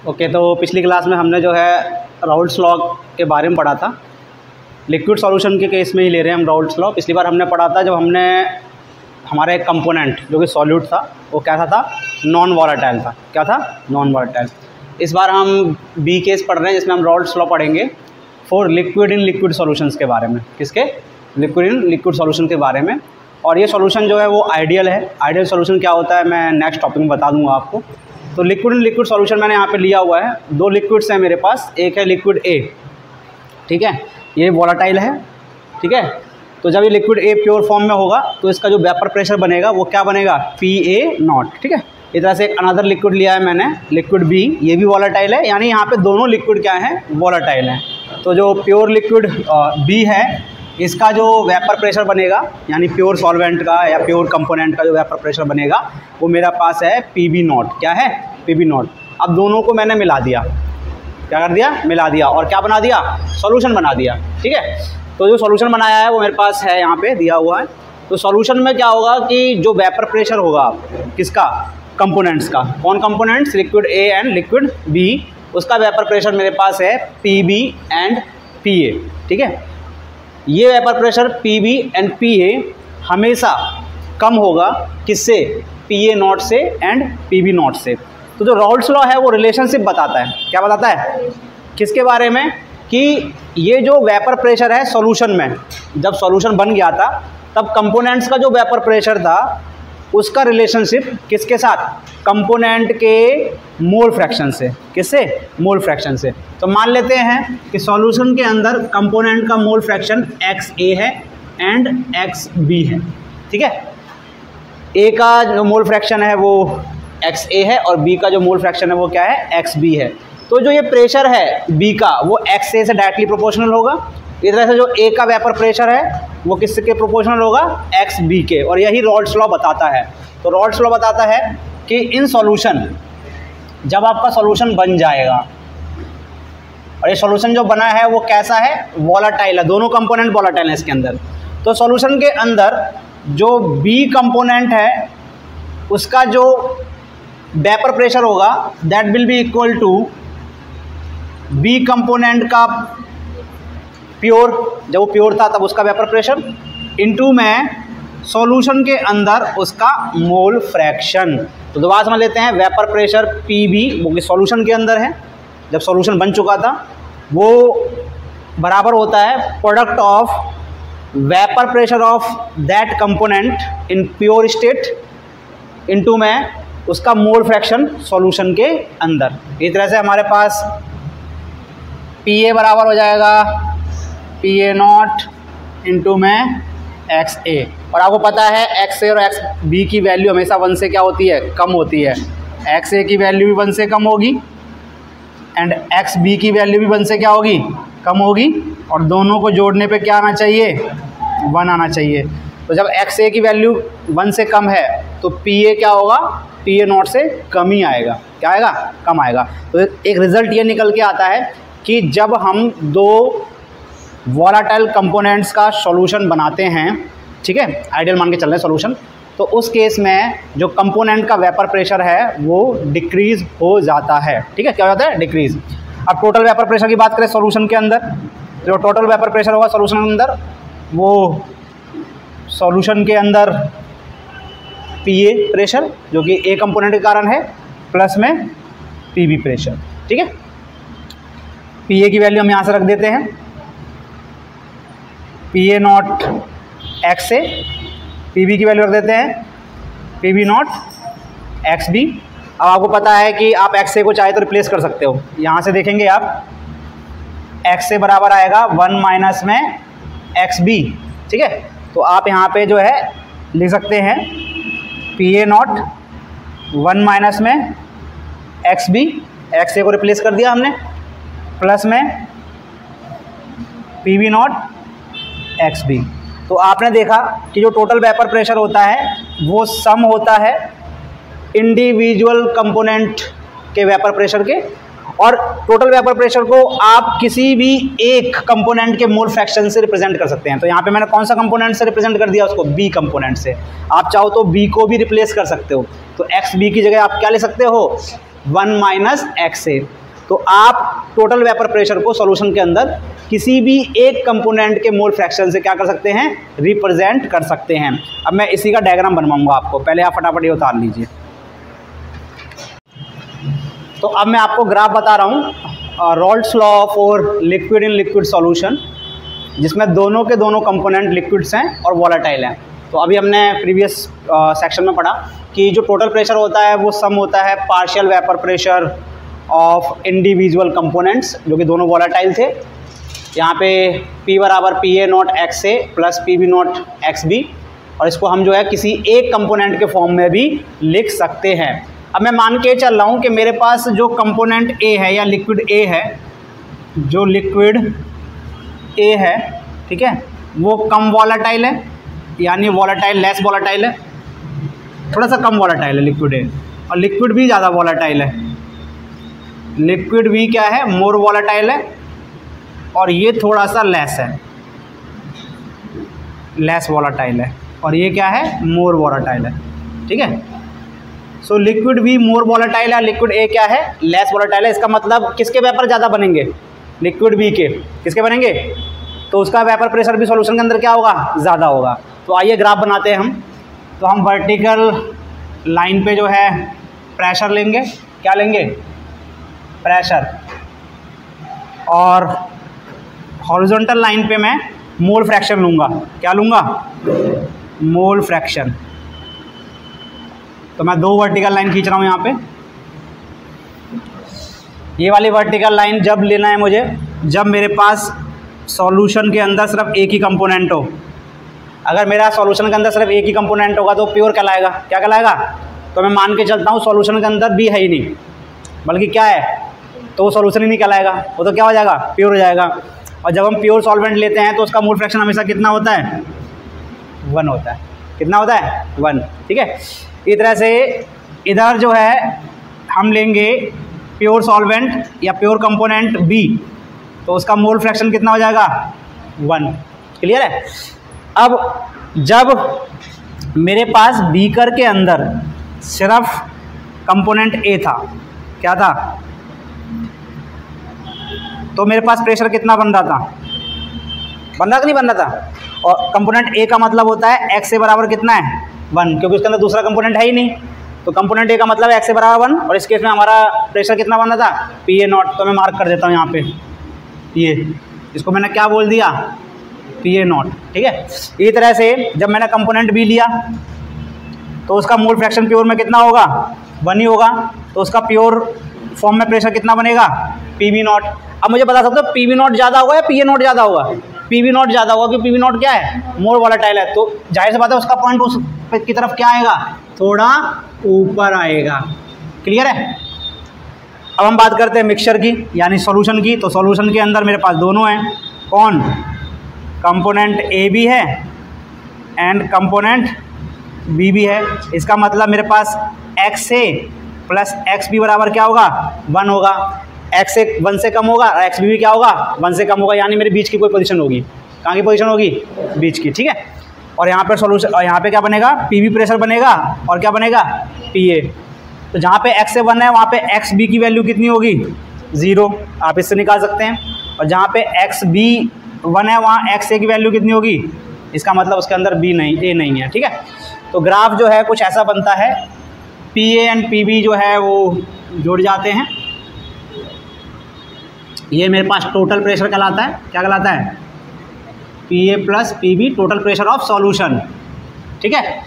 Okay, तो पिछली class में हमने जो है राउल्ट्स लॉ के बारे में पढ़ा था। लिक्विड सॉल्यूशन के केस में ही ले रहे हैं हम राउल्ट्स लॉ। पिछली बार हमने पढ़ा था जब हमने हमारा एक कंपोनेंट जो कि सॉल्यूट था वो कैसा था, नॉन वॉलेटाइल था। क्या था? Non volatile. इस बार हम बी केस पढ़ रहे हैं जिसमें हम राउल्ट्स लॉ पढ़ेंगे for liquid in liquid solutions के बारे में। किसके? लिक्विड इन लिक्विड सॉल्यूशन के बारे में। और ये सॉल्यूशन जो है वो आइडियल है। आइडियल सॉल्यूशन क्या होता है मैं नेक्स्ट टॉपिक में बता दूंगा आपको। तो लिक्विड इन लिक्विड सॉल्यूशन मैंने यहाँ पे लिया हुआ है। दो लिक्विड्स हैं मेरे पास, एक है लिक्विड ए, ठीक है, ये वॉलेटाइल है, ठीक है। तो जब ये लिक्विड ए प्योर फॉर्म में होगा तो इसका जो वेपर प्रेशर बनेगा वो क्या बनेगा, PA0, ठीक है। इस तरह से एक अनदर लिक्विड लिया है मैंने, लिक्विड बी, ये भी वॉलेटाइल है, यानी यहाँ पे दोनों लिक्विड क्या हैं, वॉलेटाइल हैं। तो जो प्योर लिक्विड बी है इसका जो वेपर प्रेशर बनेगा, यानी प्योर सॉल्वेंट का या प्योर कंपोनेंट का जो वेपर प्रेशर बनेगा वो मेरा पास है PB0। क्या है? PB0। अब दोनों को मैंने मिला दिया, क्या कर दिया? मिला दिया, और क्या बना दिया? सॉल्यूशन बना दिया, ठीक है। तो जो सॉल्यूशन बनाया है वो मेरे पास है, यहाँ पे दिया हुआ है। तो सॉल्यूशन में क्या होगा कि जो वेपर प्रेशर होगा किसका, कंपोनेंट्स का, कौन components, liquid A and liquid B, उसका वेपर प्रेशर मेरे पास है PB एंड PA, ठीक है। ये vapour pressure PB and PA हमेशा कम होगा किससे, PA0 से एंड PB0 से। तो जो राउल्ट्स लॉ है वो रिलेशनशिप बताता है। क्या बताता है? किसके बारे में? कि ये जो वेपर प्रेशर है सॉल्यूशन में, जब सॉल्यूशन बन गया था तब कंपोनेंट्स का जो वेपर प्रेशर था उसका रिलेशनशिप किसके साथ, कंपोनेंट के मोल फ्रैक्शन से। किससे? मोल फ्रैक्शन से। तो मान लेते हैं कि सॉल्यूशन के अंदर कंपोनेंट का मोल फ्रैक्शन XA है एंड XB है, ठीक है। A का जो मोल फ्रैक्शन है वो XA है और B का जो मोल फ्रैक्शन है वो क्या है, XB है। तो जो ये प्रेशर है B का वो XA से डायरेक्टली प्रोपोर्शनल होगा। इस तरह से जो A का वेपर प्रेशर है वो किसके प्रोपोर्शनल होगा, XB के। और यही राउल्ट्स लॉ बताता है। तो राउल्ट्स लॉ बताता है कि इन सॉल्यूशन, जब आपका सॉल्यूशन बन जाएगा और ये सॉल्यूशन जो बना है वो कैसा है, वॉलेटाइल है, दोनों कंपोनेंट वॉलेटाइल है इसके अंदर। तो सॉल्यूशन के अंदर जो B कंपोनेंट है उसका जो वेपर प्रेशर होगा that will be equal to B component का प्योर, जब वो प्योर था तब उसका वेपर प्रेशर, इनटू में सॉल्यूशन के अंदर उसका मोल फ्रैक्शन। तो दोबारा समझ लेते हैं, वेपर प्रेशर PB वो कि सॉल्यूशन के अंदर है, जब सॉल्यूशन बन चुका था, वो बराबर होता है product of vapour pressure of that component in pure state into में उसका मोल फ्रैक्शन सॉल्यूशन के अंदर। इस तरह से हमारे पास PA बराबर हो जाएगा PA0 इनटू में XA। और आपको पता है XA और XB की वैल्यू हमेशा 1 से क्या होती है, कम होती है। XA की वैल्यू भी 1 से कम होगी एंड XB की वैल्यू भी 1 से क्या होगी, कम होगी। और दोनों को जोड़ने पे क्या आना चाहिए, 1 आना चाहिए। तो जब XA की वैल्यू 1 से कम है तो PA क्या होगा, PA0 से कम ही आएगा। क्या आएगा? कम आएगा। तो एक रिजल्ट ये निकल के आता है कि जब हम दो वॉलेटाइल कंपोनेंट्स का सॉल्यूशन बनाते हैं, ठीक है, आइडियल मान के चल रहे हैं सॉल्यूशन, तो उस केस में जो कंपोनेंट का वेपर प्रेशर है वो डिक्रीज हो जाता है, ठीक है। क्या हो जाता है? डिक्रीज। अब टोटल वेपर प्रेशर की बात करें सॉल्यूशन के अंदर, जो टोटल वेपर प्रेशर होगा सॉल्यूशन के अंदर वो सॉल्यूशन के अंदर PA प्रेशर जो कि A कंपोनेंट के कारण है, प्लस में PB प्रेशर, ठीक है। PA की वैल्यू हम यहाँ से रख देते हैं, PA0 XA, PB की वैल्यू रख देते हैं PB0 XB। अब आपको पता है कि आप XA को चाहे तो रिप्लेस कर सकते हो। यहाँ से देखेंगे आप XA बराबर आएगा 1 माइनस में XB, ठीक है। तो आप यहाँ पे जो है लिख सकते हैं PA0 1 माइनस में XB, XA को रिप्लेस कर दिया हमने, प्लस में PB0 XB। तो आपने देखा कि जो टोटल वेपर प्रेशर होता है वो सम होता है इंडिविजुअल कंपोनेंट के वेपर प्रेशर के, और टोटल वेपर प्रेशर को आप किसी भी एक कंपोनेंट के मोल फ्रैक्शन से रिप्रेजेंट कर सकते हैं। तो यहाँ पे मैंने कौन सा कंपोनेंट से रिप्रेजेंट कर दिया, उसको B कंपोनेंट से। आप चाहो तो B को भी रिप्लेस कर सकते हो। तो XB की जगह आप क्या ले सकते हो, 1 माइनस एक्स ए। तो आप टोटल वेपर प्रेशर को सॉल्यूशन के अंदर किसी भी एक कंपोनेंट के मोल फ्रैक्शन से क्या कर सकते हैं, रिप्रेजेंट कर सकते हैं। अब मैं इसी का डायग्राम बनवाऊंगा आपको, पहले आप फटाफट ये उतार लीजिए। तो अब मैं आपको ग्राफ बता रहा हूँ Raoult's law for liquid in liquid solution, जिसमें दोनों के दोनों कंपोनेंट लिक्विड्स हैं और वॉलेटाइल हैं। तो अभी हमने प्रीवियस सेक्शन में पढ़ा कि जो टोटल प्रेशर होता है वो सम होता है partial vapour pressure of individual components, जो कि दोनों वॉलेटाइल थे। यहाँ पे P बराबर PA not XA plus PB not XB, और इसको हम जो है किसी एक कंपोनेंट के फॉर्म में भी लिख सकते हैं। अब मैं मान के चल रहा हूँ कि मेरे पास जो कंपोनेंट A है या लिक्विड A है, जो लिक्विड A है, ठीक है, वो कम वॉलेटाइल है, यानी वॉलेटाइल लेस वॉलेटाइल है, थोड़ा सा कम वॉलेटाइल है लिक्विड A, और लिक्विड भी ज़्यादा वॉलेटाइल है। लिक्विड भी क्या है, मोर वॉलेटाइल है, और ये थोड़ा सा लेस है, लेस वॉलेटाइल है, और ये क्या है, मोर वॉलेटाइल है। ठीक है, सो लिक्विड भी मोर वॉलेटाइल है, लिक्विड ए क्या है, लेस वॉलेटाइल है। इसका मतलब किसके वेपर ज़्यादा बनेंगे, लिक्विड बी के। किसके बनेंगे, तो उसका वेपर प्रेशर भी सॉल्यूशन के अंदर क्या होगा, ज़्यादा होगा। तो आइए ग्राफ बनाते हैं हम। तो हम वर्टिकल लाइन पे जो है प्रेशर लेंगे, क्या लेंगे, प्रेशर, और हॉरिजॉन्टल लाइन पे मैं मोल फ्रैक्शन लूँगा। क्या लूँगा, मोल फ्रैक्शन। तो मैं दो वर्टिकल लाइन खींच रहा हूँ यहाँ पे। ये वाली वर्टिकल लाइन जब लेना है मुझे, जब मेरे पास सॉल्यूशन के अंदर सिर्फ एक ही कंपोनेंट हो। अगर मेरा सॉल्यूशन के अंदर सिर्फ एक ही कंपोनेंट होगा तो प्योर कहलाएगा। क्या कहलाएगा, तो मैं मान के चलता हूँ सॉल्यूशन के अंदर बी है ही नहीं, बल्कि क्या है, तो वो सॉल्यूशन ही नहीं कहलाएगा, वो तो क्या हो जाएगा, प्योर हो जाएगा। और जब हम प्योर सॉल्वेंट लेते हैं तो उसका मोल फ्रैक्शन हमेशा कितना होता है, 1 होता है। कितना होता है, 1। ठीक है, इस तरह से इधर जो है हम लेंगे प्योर सॉल्वेंट या प्योर कंपोनेंट बी, तो उसका मोल फ्रैक्शन कितना हो जाएगा, 1। क्लियर है। अब जब मेरे पास बीकर के अंदर सिर्फ कंपोनेंट ए था, क्या था, तो मेरे पास प्रेशर कितना बन रहा था, बन रहा कि नहीं बन रहा था। और कंपोनेंट ए का मतलब होता है एक्स ए बराबर कितना है, 1, क्योंकि उसके अंदर दूसरा कंपोनेंट है ही नहीं। तो कंपोनेंट ए का मतलब एक्स ए बराबर 1, और इस केस में हमारा प्रेशर कितना बन रहा था, PA नॉट। तो मैं मार्क कर देता हूँ यहाँ पे, ये इसको मैंने क्या बोल दिया, PA नॉट। ठीक है, इसी तरह से जब मैंने कंपोनेंट बी लिया तो उसका मोल फ्रैक्शन प्योर में कितना होगा, 1 ही होगा। तो उसका प्योर फॉर्म में प्रेशर कितना बनेगा, PB नॉट। अब मुझे बता सकते हो PB नॉट ज़्यादा होगा या PA नॉट ज़्यादा होगा, PB नॉट ज़्यादा होगा, क्योंकि PB नॉट क्या है, मोर वॉलेटाइल है। तो जाहिर सी बात है उसका पॉइंट उस की तरफ क्या आएगा, थोड़ा ऊपर आएगा। क्लियर है। अब हम बात करते हैं मिक्सचर की, यानी सॉल्यूशन की। तो सॉल्यूशन के अंदर मेरे पास दोनों हैं, कौन, कंपोनेंट ए भी है एंड कंपोनेंट बी भी है। इसका मतलब मेरे पास एक्स ए प्लस एक्स बी बराबर क्या होगा, 1 होगा। एक्स ए 1 से कम होगा और एक्स बी भी क्या होगा, 1 से कम होगा, यानी मेरे बीच की कोई पोजीशन होगी। कहाँ की पोजीशन होगी, बीच की। ठीक है, और यहाँ पर सॉल्यूशन, और यहाँ पे क्या बनेगा, PB प्रेशर बनेगा, और क्या बनेगा, PA। तो जहाँ पे एक्स ए 1 है वहाँ पे एक्स बी की वैल्यू कितनी होगी, 0, आप इससे निकाल सकते हैं। और जहाँ पे एक्स बी 1 है वहाँ एक्स ए की वैल्यू कितनी होगी, इसका मतलब उसके अंदर बी नहीं, ए नहीं है। ठीक है, तो ग्राफ जो है कुछ ऐसा बनता है, PA एंड PB जो है वो जुड़ जाते हैं। ये मेरे पास टोटल प्रेशर कहलाता है। क्या कहलाता है, PA plus PB, total pressure of solution. ठीक है,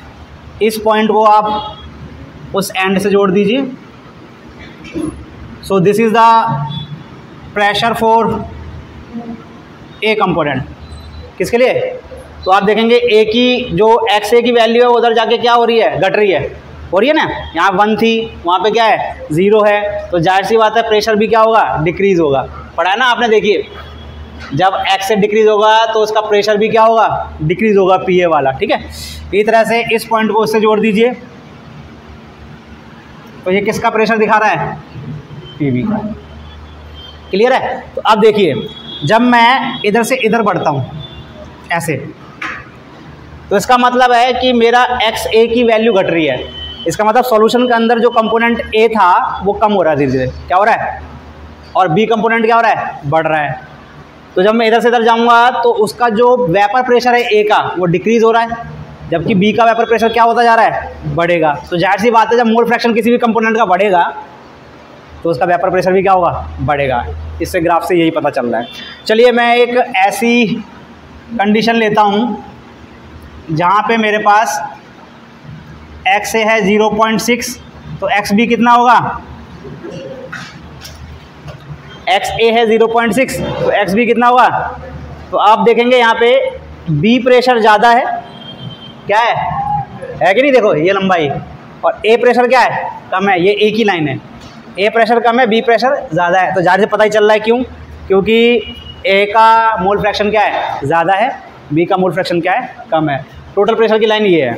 इस पॉइंट को आप उस एंड से जोड़ दीजिए। So this is the pressure for a component. किसके लिए, तो आप देखेंगे ए की जो एक्स ए की वैल्यू है उधर जाके क्या हो रही है, घट रही है, हो रही है ना। यहाँ 1 थी, वहाँ पे क्या है, 0 है। तो जाहिर सी बात है प्रेशर भी क्या होगा, डिक्रीज होगा। पढ़ा है ना आपने, देखिए जब एक्स से डिक्रीज होगा तो उसका प्रेशर भी क्या होगा, डिक्रीज होगा, PA वाला। ठीक है, इस तरह से इस पॉइंट को उससे जोड़ दीजिए। तो ये किसका प्रेशर दिखा रहा है, PB का। क्लियर है। तो अब देखिए जब मैं इधर से इधर बढ़ता हूँ ऐसे, तो इसका मतलब है कि मेरा एक्स ए की वैल्यू घट रही है। इसका मतलब सॉल्यूशन के अंदर जो कंपोनेंट ए था वो कम हो रहा है धीरे धीरे, क्या हो रहा है, और बी कंपोनेंट क्या हो रहा है, बढ़ रहा है। तो जब मैं इधर से इधर जाऊंगा तो उसका जो वेपर प्रेशर है ए का वो डिक्रीज हो रहा है, जबकि बी का वेपर प्रेशर क्या होता जा रहा है, बढ़ेगा। तो जाहिर सी बात है जब मोल फ्रैक्शन किसी भी कंपोनेंट का बढ़ेगा तो उसका वेपर प्रेशर भी क्या होगा, बढ़ेगा। इससे ग्राफ से यही पता चल रहा है। चलिए मैं एक ऐसी कंडीशन लेता हूँ जहाँ पे मेरे पास एक्स ए है 0.6, तो एक्स बी कितना होगा, एक्स ए है 0.6 तो एक्स बी कितना होगा। तो आप देखेंगे यहाँ पे बी प्रेशर ज़्यादा है, क्या है कि नहीं, देखो ये लंबाई, और ए प्रेशर क्या है, कम है, ये एक ही लाइन है, ए प्रेशर कम है बी प्रेशर ज़्यादा है। तो जाहिर से पता ही चल रहा है क्यों, क्योंकि ए का मोल फ्रैक्शन क्या है, ज़्यादा है, बी का मोल फ्रैक्शन क्या है, कम है। टोटल प्रेशर की लाइन ये है।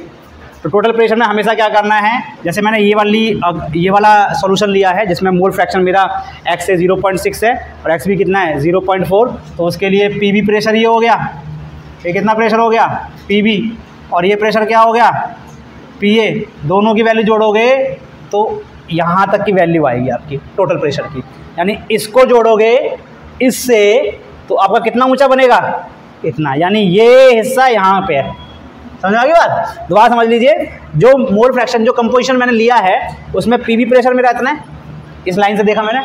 तो टोटल प्रेशर में हमेशा क्या करना है, जैसे मैंने ये वाला सॉल्यूशन लिया है जिसमें मोल फ्रैक्शन मेरा एक्स से 0.6 है और एक्स बी कितना है 0.4, तो उसके लिए पी बी प्रेशर ये हो गया, ये कितना प्रेशर हो गया, पी बी, और ये प्रेशर क्या हो गया, पी ए। दोनों की वैल्यू जोड़ोगे तो यहाँ तक की वैल्यू आएगी आपकी टोटल प्रेशर की, यानी इसको जोड़ोगे इससे तो आपका कितना ऊंचा बनेगा, इतना, यानी ये हिस्सा यहाँ पे है। समझ आ गई बात, दोबारा समझ लीजिए। जो मोल फ्रैक्शन जो कंपोजिशन मैंने लिया है उसमें पीबी प्रेशर मेरा इतना है, इस लाइन से देखा मैंने,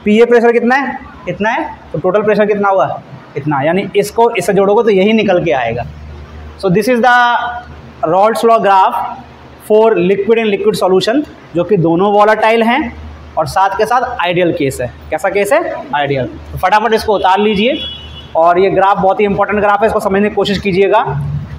पीए प्रेशर कितना है, इतना है, तो टोटल प्रेशर कितना होगा, इतना, यानी इसको इससे जोड़ोगे तो यही निकल के आएगा। So this is the Rawls law graph for liquid and liquid solution, जो कि दोनों वॉलेटाइल हैं और साथ के साथ आइडियल केस है। कैसा केस है, आइडियल। तो फटाफट इसको उतार लीजिए, और ये ग्राफ बहुत ही इंपॉर्टेंट ग्राफ है, इसको समझने की कोशिश कीजिएगा।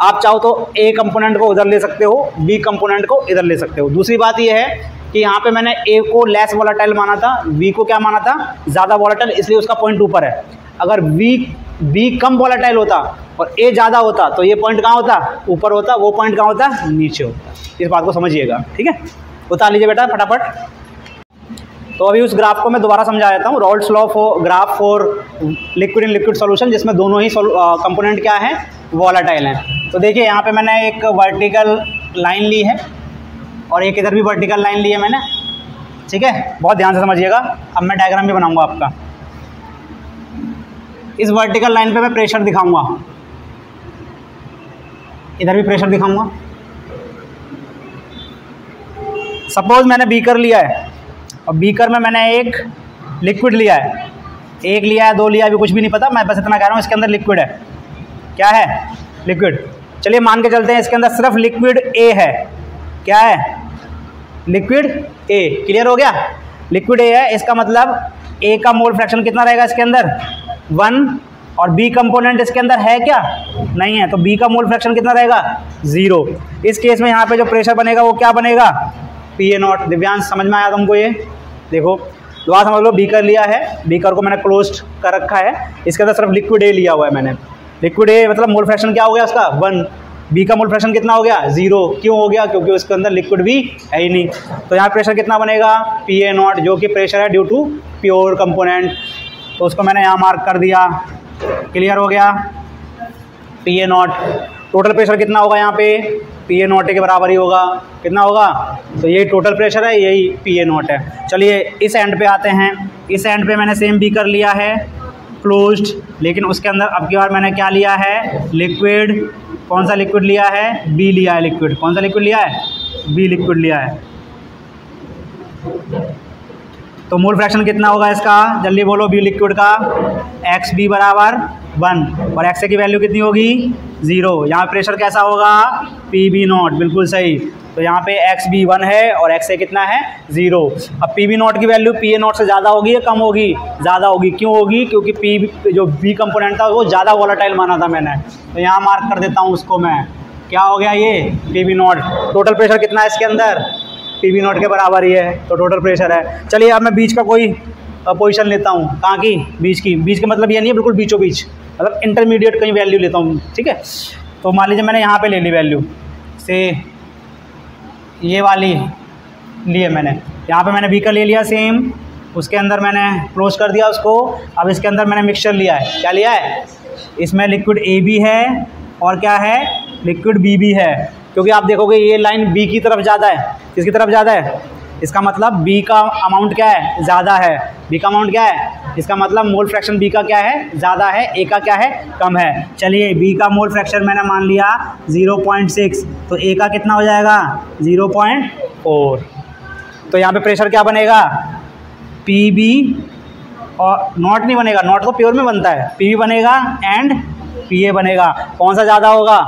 आप चाहो तो ए कंपोनेंट को उधर ले सकते हो, बी कंपोनेंट को इधर ले सकते हो। दूसरी बात ये है कि यहाँ पे मैंने ए को लेस वॉलेटाइल माना था, बी को क्या माना था, ज़्यादा वॉलेटाइल, इसलिए उसका पॉइंट ऊपर है। अगर बी कम वॉलेटाइल होता और ए ज़्यादा होता तो ये पॉइंट कहाँ होता, ऊपर होता, वो पॉइंट कहाँ होता, नीचे होता। इस बात को समझिएगा, ठीक है। उतार लीजिए बेटा फटाफट। तो अभी उस ग्राफ को मैं दोबारा समझा देता हूँ। Rawls law for graph for liquid and liquid solution, जिसमें दोनों ही कंपोनेंट क्या है, वॉलेटाइल हैं। तो देखिए यहाँ पे मैंने एक वर्टिकल लाइन ली है और एक इधर भी वर्टिकल लाइन ली है मैंने, ठीक है, बहुत ध्यान से समझिएगा। अब मैं डायग्राम भी बनाऊंगा आपका। इस वर्टिकल लाइन पे मैं प्रेशर दिखाऊंगा, इधर भी प्रेशर दिखाऊंगा। सपोज मैंने बीकर लिया है और बीकर में मैंने एक लिक्विड लिया है, एक लिया है, दो लिया है, अभी कुछ भी नहीं पता, मैं बस इतना कह रहा हूँ इसके अंदर लिक्विड है। क्या है, लिक्विड। चलिए मान के चलते हैं इसके अंदर सिर्फ लिक्विड ए है। क्या है, लिक्विड ए। क्लियर हो गया, लिक्विड ए है, इसका मतलब ए का मोल फ्रैक्शन कितना रहेगा इसके अंदर, 1, और बी कंपोनेंट इसके अंदर है क्या, नहीं है, तो बी का मोल फ्रैक्शन कितना रहेगा, 0। इस केस में यहाँ पे जो प्रेशर बनेगा वो क्या बनेगा, PA0। दिव्यांश समझ में आया तुमको ये, देखो दोबारा समझ लो। बीकर लिया है, बीकर को मैंने क्लोज कर रखा है, इसके अंदर सिर्फ लिक्विड ए लिया हुआ है मैंने। लिक्विड ए मतलब मोल फ्रैक्शन क्या हो गया उसका, 1। बी का मोल फ्रैक्शन कितना हो गया, 0। क्यों हो गया, क्योंकि उसके अंदर लिक्विड भी है ही नहीं। तो यहाँ प्रेशर कितना बनेगा, PA0, जो कि प्रेशर है ड्यू टू प्योर कंपोनेंट। तो उसको मैंने यहाँ मार्क कर दिया। क्लियर हो गया, PA0। टोटल प्रेशर कितना होगा यहाँ पे, PA0 के बराबर ही होगा। कितना होगा, तो यही टोटल प्रेशर है, यही PA0 है। चलिए इस एंड पे आते हैं। इस एंड पे मैंने सेम बीकर लिया है क्लोज्ड, लेकिन उसके अंदर अब की बार मैंने क्या लिया है, लिक्विड। कौन सा लिक्विड लिया है, बी लिया है लिक्विड। कौन सा लिक्विड लिया है, बी लिक्विड लिया है। तो मोल फ्रैक्शन कितना होगा इसका, जल्दी बोलो, बी लिक्विड का, एक्स बी बराबर 1, और एक्स ए की वैल्यू कितनी होगी, 0। यहाँ प्रेशर कैसा होगा, PB0, बिल्कुल सही। तो यहाँ पे एक्स बी 1 है और एक्स ए कितना है, 0। अब PB0 की वैल्यू PA0 से ज़्यादा होगी या कम होगी, ज़्यादा होगी। क्यों होगी, क्योंकि पी जो बी कंपोनेंट था वो ज़्यादा वॉलेटाइल माना था मैंने। तो यहाँ मार्क कर देता हूँ उसको मैं, क्या हो गया ये, PB0। टोटल प्रेशर कितना है इसके अंदर, PB0 के बराबर ही है, तो टोटल प्रेशर है। चलिए अब मैं बीच का कोई पोजीशन लेता हूँ, कहाँ की, बीच की। बीच का मतलब ये नहीं है बिल्कुल बीचों बीच, मतलब इंटरमीडिएट कहीं वैल्यू लेता हूँ, ठीक है। तो मान लीजिए मैंने यहाँ पे ले ली वैल्यू से, ये वाली ली है मैंने। यहाँ पे मैंने बीकर ले लिया सेम, उसके अंदर मैंने क्लोज कर दिया उसको। अब इसके अंदर मैंने मिक्सचर लिया है। क्या लिया है, इसमें लिक्विड ए भी है और क्या है, लिक्विड बी भी है। क्योंकि आप देखोगे ये लाइन बी की तरफ ज़्यादा है। किसकी तरफ ज़्यादा है? इसका मतलब बी का अमाउंट क्या है? ज़्यादा है। बी का अमाउंट क्या है? इसका मतलब मोल फ्रैक्शन बी का क्या है? ज़्यादा है। ए का क्या है? कम है। चलिए बी का मोल फ्रैक्शन मैंने मान लिया 0.6, तो ए का कितना हो जाएगा? 0.4। तो यहाँ पे प्रेशर क्या बनेगा? पी बी, और नॉट नहीं बनेगा, नॉट तो प्योर में बनता है, पी बी बनेगा एंड पी ए बनेगा। कौन सा ज़्यादा होगा?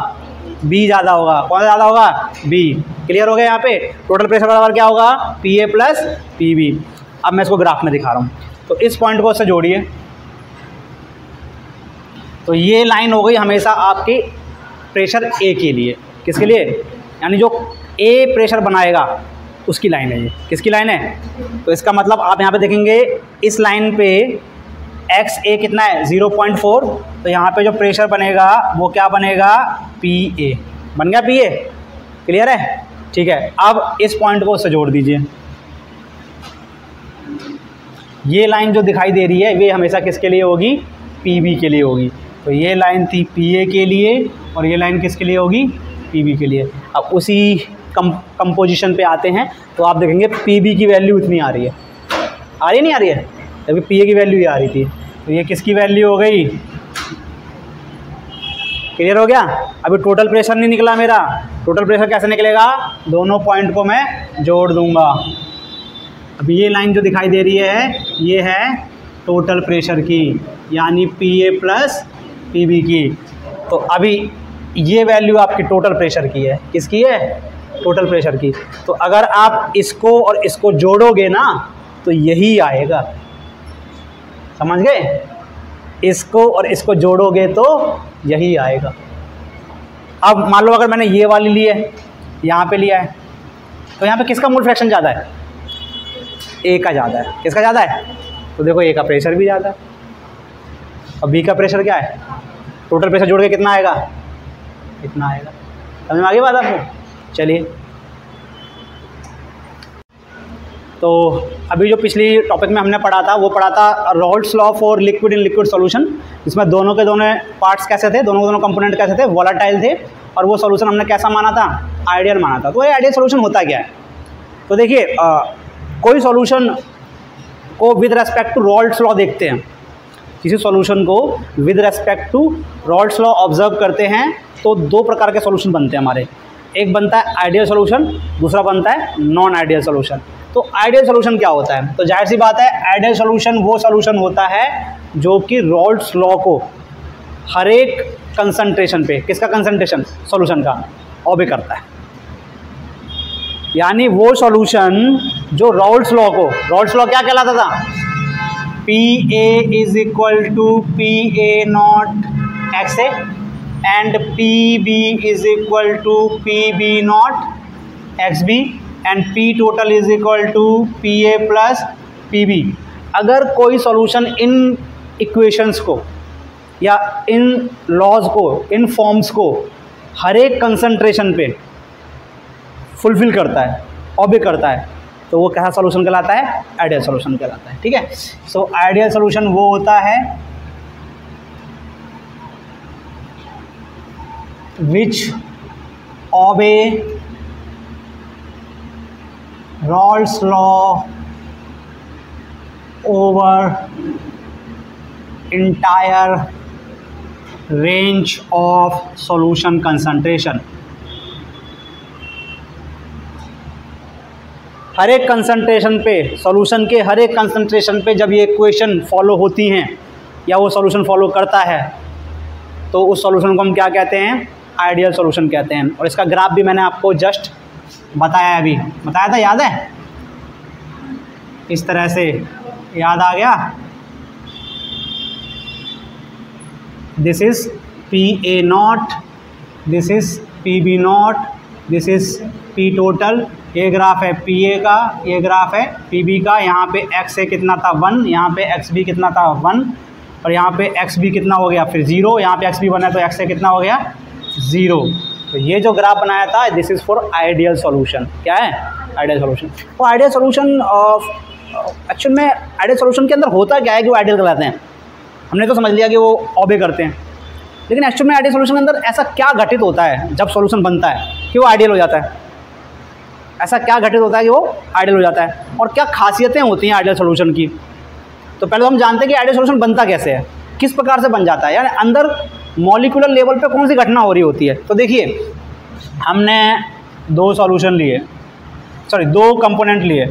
बी ज़्यादा होगा। कौन सा ज़्यादा होगा? बी। क्लियर हो गया? यहाँ पे टोटल प्रेशर बराबर क्या होगा? P A plus P B. अब मैं इसको ग्राफ में दिखा रहा हूँ, तो इस पॉइंट को उससे जोड़िए। तो ये लाइन हो गई हमेशा आपके प्रेशर ए के लिए। किसके लिए? यानी जो ए प्रेशर बनाएगा उसकी लाइन है ये। किसकी लाइन है? तो इसका मतलब आप यहाँ पे देखेंगे इस लाइन पे एक्स ए कितना है? 0.4। तो यहाँ पे जो प्रेशर बनेगा वो क्या बनेगा? पी ए बन गया। पी ए क्लियर है? ठीक है। अब इस पॉइंट को उससे जोड़ दीजिए। ये लाइन जो दिखाई दे रही है ये हमेशा किसके लिए होगी? पी बी के लिए होगी। तो ये लाइन थी पी ए के लिए और ये लाइन किसके लिए होगी? पी बी के लिए। अब उसी कंपोजिशन पे आते हैं तो आप देखेंगे पी बी की वैल्यू इतनी आ रही है। आ रही नहीं आ रही है? जबकि पी ए की वैल्यू ही आ रही थी। तो ये किसकी वैल्यू हो गई? क्लियर हो गया? अभी टोटल प्रेशर नहीं निकला मेरा। टोटल प्रेशर कैसे निकलेगा? दोनों पॉइंट को मैं जोड़ दूंगा। अब ये लाइन जो दिखाई दे रही है ये है टोटल प्रेशर की, यानी P A plus P B की। तो अभी ये वैल्यू आपकी टोटल प्रेशर की है। किसकी है? टोटल प्रेशर की। तो अगर आप इसको और इसको जोड़ोगे ना तो यही आएगा। समझ गए? इसको और इसको जोड़ोगे तो यही आएगा। अब मान लो अगर मैंने ये वाली ली है, यहाँ पे लिया है, तो यहाँ पे किसका मोल फ्रैक्शन ज़्यादा है? ए का ज़्यादा है। किसका ज़्यादा है? तो देखो ए का प्रेशर भी ज़्यादा है और बी का प्रेशर क्या है? टोटल प्रेशर जोड़ के कितना आएगा? इतना आएगा। समझ में आ गई बात आपको? चलिए, तो अभी जो पिछली टॉपिक में हमने पढ़ा था वो पढ़ा था Raoult's law for liquid in liquid solution. इसमें दोनों के दोनों पार्ट्स कैसे थे? दोनों कंपोनेंट कैसे थे? वोलेटाइल थे। और वो सॉल्यूशन हमने कैसा माना था? आइडियल माना था। तो ये आइडियल सॉल्यूशन होता क्या है? तो देखिए, कोई सॉल्यूशन को with respect to Raoult's law देखते हैं। किसी सॉल्यूशन को with respect to Raoult's law observe करते हैं तो दो प्रकार के सॉल्यूशन बनते हैं हमारे। एक बनता है आइडियल सॉल्यूशन, दूसरा बनता है नॉन आइडियल सॉल्यूशन। तो आइडियल सॉल्यूशन क्या होता है? तो जाहिर सी बात है आइडियल सॉल्यूशन वो सॉल्यूशन होता है जो कि राउल्ट्स लॉ को हर एक कंसंट्रेशन पे, किसका कंसंट्रेशन? सॉल्यूशन का, ओबे करता है। यानी वो सॉल्यूशन जो राउल्ट्स लॉ को, राउल्ट्स लॉ क्या कहलाता था? P A is equal to P A nought X A and P B is equal to P B nought X B and P total is equal to P A plus P B. अगर कोई solution in equations को या in laws को, इन forms को हर एक concentration पे fulfil करता है, ओबे करता है, तो वो कैसा सॉल्यूशन कहलाता है? आइडियल सॉल्यूशन कहलाता है। ठीक है। सो आइडियल सॉल्यूशन वो होता है विच ओबे Raoult's law over entire range of solution concentration। हर एक कंसंट्रेशन पे, सॉल्यूशन के हर एक कंसंट्रेशन पे जब ये इक्वेशन फॉलो होती हैं या वो सॉल्यूशन फॉलो करता है तो उस सॉल्यूशन को हम क्या कहते हैं? आइडियल सॉल्यूशन कहते हैं। और इसका ग्राफ भी मैंने आपको जस्ट बताया, अभी बताया था, याद है? इस तरह से याद आ गया? This is P A nought, this is P B nought, this is P total. ये ग्राफ है पी ए का, ये ग्राफ है पी बी का। यहाँ पे एक्स ए कितना था? 1, यहाँ पे एक्स बी कितना था? 1, और यहाँ पे एक्स बी कितना हो गया? फिर 0। यहाँ पे एक्स बी बना तो एक्स ए कितना हो गया? 0। तो ये जो ग्राफ बनाया था this is for ideal solution. क्या है? Ideal solution. तो आइडियल सॉल्यूशन एक्चुअल में आइडियल सॉल्यूशन के अंदर होता क्या है कि वो आइडियल कहलाते हैं? हमने तो समझ लिया कि वो ओबे करते हैं, लेकिन एक्चुअल में आइडियल सॉल्यूशन के अंदर ऐसा क्या घटित होता है जब सॉल्यूशन बनता है? कि वो आइडियल हो जाता है? ऐसा क्या घटित होता है कि वो आइडियल हो जाता है? और क्या खासियतें होती हैं आइडियल सॉल्यूशन की? तो पहले हम जानते हैं कि आइडियल सॉल्यूशन बनता कैसे है, किस प्रकार से बन जाता है, यानी अंदर मॉलिक्यूलर लेवल पे कौन सी घटना हो रही होती है। तो देखिए, हमने दो सॉल्यूशन लिए, दो कंपोनेंट लिए।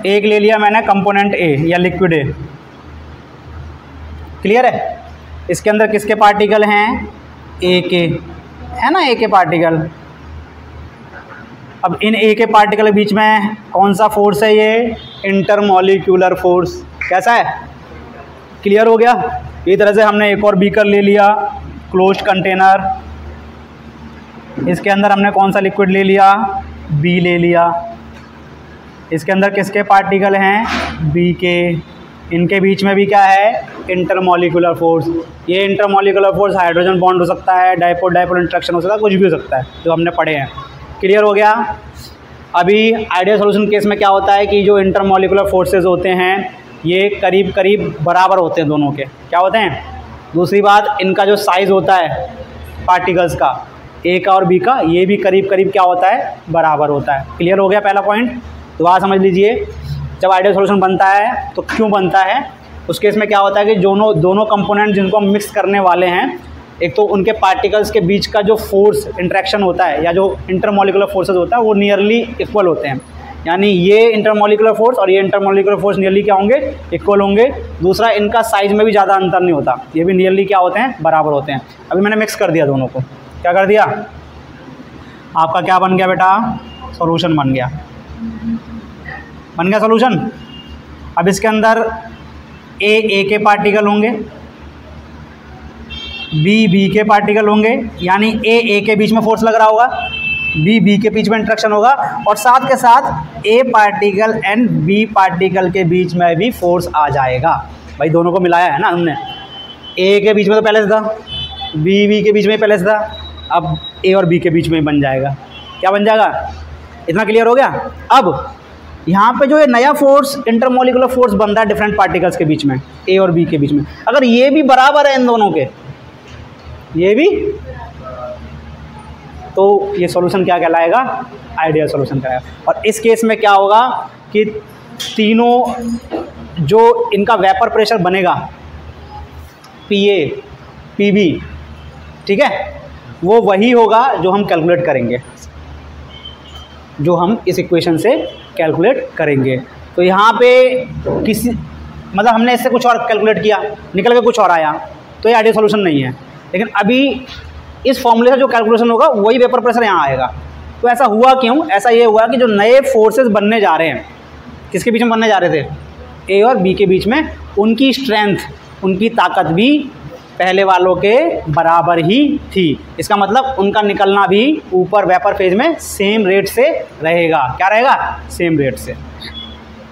एक ले लिया मैंने कंपोनेंट ए या लिक्विड ए, क्लियर है? इसके अंदर किसके पार्टिकल हैं? ए के, है ना, ए के पार्टिकल। अब इन ए के पार्टिकल के बीच में कौन सा फोर्स है? ये इंटरमॉलिक्यूलर फोर्स। कैसा है? क्लियर हो गया? इस तरह से हमने एक और बीकर ले लिया, क्लोज्ड कंटेनर। इसके अंदर हमने कौन सा लिक्विड ले लिया? बी ले लिया। इसके अंदर किसके पार्टिकल हैं? बी के। इनके बीच में भी क्या है? Intermolecular force. ये इंटरमॉलिक्यूलर फोर्स हाइड्रोजन बॉन्ड हो सकता है, डाइपोल डाइपोल इंटरेक्शन हो सकता है, कुछ भी हो सकता है, जो हमने पढ़े हैं। क्लियर हो गया? अभी आइडियल सॉल्यूशन केस में क्या होता है कि जो इंटरमॉलिक्यूलर फोर्सेस होते हैं ये करीब करीब बराबर होते हैं दोनों के। क्या होते हैं? दूसरी बात, इनका जो साइज़ होता है पार्टिकल्स का, ए का और बी का, ये भी करीब करीब क्या होता है? बराबर होता है। क्लियर हो गया पहला पॉइंट? दोबारा समझ लीजिए, जब आइडियल सॉल्यूशन बनता है तो क्यों बनता है, उस केस में क्या होता है कि दोनों कंपोनेंट जिनको हम मिक्स करने वाले हैं, एक तो उनके पार्टिकल्स के बीच का जो फोर्स इंटरेक्शन होता है या जो इंटरमॉलिक्यूलर फोर्सेस होता है वो नियरली इक्वल होते हैं। यानी ये इंटरमॉलिक्यूलर फोर्स और ये इंटरमॉलिक्यूलर फोर्स नियरली क्या होंगे? इक्वल होंगे। दूसरा, इनका साइज में भी ज़्यादा अंतर नहीं होता, ये भी नियरली क्या होते हैं? बराबर होते हैं। अभी मैंने मिक्स कर दिया दोनों को। क्या कर दिया? आपका क्या बन गया बेटा? सॉल्यूशन बन गया। बन गया सॉल्यूशन। अब इसके अंदर ए के पार्टिकल होंगे, बी के पार्टिकल होंगे, यानी ए के बीच में फोर्स लग रहा होगा, बी के बीच में इंटरेक्शन होगा, और साथ के साथ A particle and B particle के बीच में भी फोर्स आ जाएगा। भाई दोनों को मिलाया है ना हमने। ए के बीच में तो पहले से था, बी के बीच में पहले से था, अब ए और बी के बीच में बन जाएगा। क्या बन जाएगा? इतना क्लियर हो गया? अब यहाँ पे जो ये नया फोर्स इंटरमॉलिक्यूलर फोर्स बन रहा है डिफरेंट पार्टिकल्स के बीच में, ए और बी के बीच में, अगर ये भी बराबर है इन दोनों के, ये भी, तो ये सॉल्यूशन क्या कहलाएगा? आइडियल सॉल्यूशन कहलाएगा। और इस केस में क्या होगा कि तीनों जो इनका वेपर प्रेशर बनेगा, पीए पीबी, ठीक है, वो वही होगा जो हम कैलकुलेट करेंगे, जो हम इस इक्वेशन से कैलकुलेट करेंगे। तो यहाँ पे किसी मतलब हमने इससे कुछ और कैलकुलेट किया, निकल के कुछ और आया, तो ये आइडियल सॉल्यूशन नहीं है। लेकिन अभी इस फॉर्मूले से जो कैलकुलेशन होगा वही वेपर प्रेशर यहाँ आएगा। तो ऐसा हुआ क्यों? ऐसा ये हुआ कि जो नए फोर्सेस बनने जा रहे हैं, किसके बीच में बनने जा रहे थे? ए और बी के बीच में, उनकी स्ट्रेंथ, उनकी ताकत भी पहले वालों के बराबर ही थी। इसका मतलब उनका निकलना भी ऊपर वेपर फेज में सेम रेट से रहेगा। क्या रहेगा? सेम रेट से।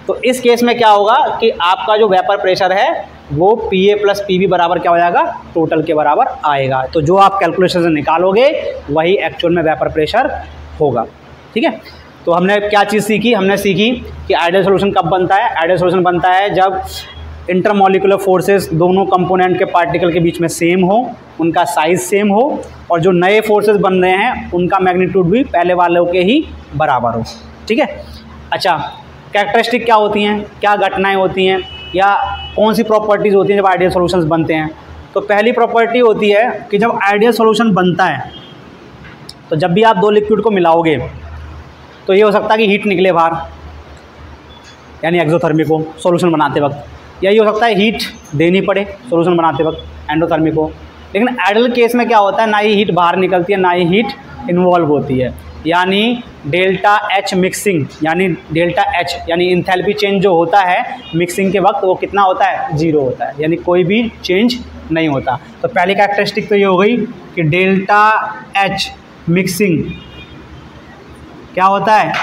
तो इस केस में क्या होगा कि आपका जो वेपर प्रेशर है वो पीए प्लस पीबी बराबर क्या हो जाएगा? टोटल के बराबर आएगा। तो जो आप कैलकुलेशन से निकालोगे वही एक्चुअल में वेपर प्रेशर होगा। ठीक है, तो हमने क्या चीज़ सीखी? हमने सीखी कि आइडियल सॉल्यूशन कब बनता है। आइडियल सॉल्यूशन बनता है जब इंटरमॉलिक्यूलर फोर्सेस दोनों कंपोनेंट के पार्टिकल के बीच में सेम हो, उनका साइज सेम हो, और जो नए फोर्सेस बन रहे हैं उनका मैग्नीट्यूड भी पहले वालों के ही बराबर हो। ठीक है, अच्छा, कैरेक्टरिस्टिक क्या होती हैं, क्या घटनाएं होती हैं, या कौन सी प्रॉपर्टीज़ होती हैं जब आइडियल सॉल्यूशंस बनते हैं? तो पहली प्रॉपर्टी होती है कि जब आइडियल सॉल्यूशन बनता है तो जब भी आप दो लिक्विड को मिलाओगे तो ये हो सकता है कि हीट निकले बाहर, यानी एक्सोथर्मिक हो सॉल्यूशन बनाते वक्त, या ये हो सकता है हीट देनी पड़े सॉल्यूशन बनाते वक्त एंडोथर्मिक हो। लेकिन आइडियल केस में क्या होता है, ना ही हीट बाहर निकलती है ना ही हीट इन्वॉल्व होती है, यानी डेल्टा एच मिक्सिंग, यानी डेल्टा एच यानी इंथैल्पी चेंज जो होता है मिक्सिंग के वक्त वो कितना होता है? 0 होता है, यानी कोई भी चेंज नहीं होता। तो पहली कैरेक्टरिस्टिक तो ये हो गई कि डेल्टा एच मिक्सिंग क्या होता है?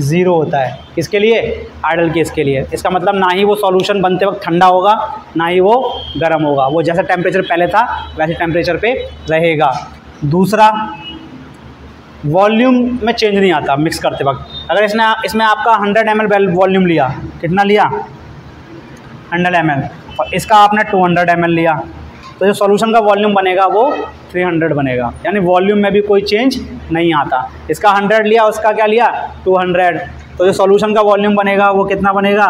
0 होता है। किसके लिए? आइडियल केस के लिए। इसका मतलब ना ही वो सॉल्यूशन बनते वक्त ठंडा होगा ना ही वो गर्म होगा, वो जैसा टेम्परेचर पहले था वैसे टेम्परेचर पे रहेगा। दूसरा, वॉल्यूम में चेंज नहीं आता मिक्स करते वक्त। अगर इसमें आपका 100 ml वॉल्यूम लिया, कितना लिया? 100 ml, और इसका आपने 200 ml लिया, तो जो सॉल्यूशन का वॉल्यूम बनेगा वो 300 बनेगा, यानी वॉल्यूम में भी कोई चेंज नहीं आता। इसका 100 लिया, उसका क्या लिया 200, तो जो सॉल्यूशन का वॉल्यूम बनेगा वो कितना बनेगा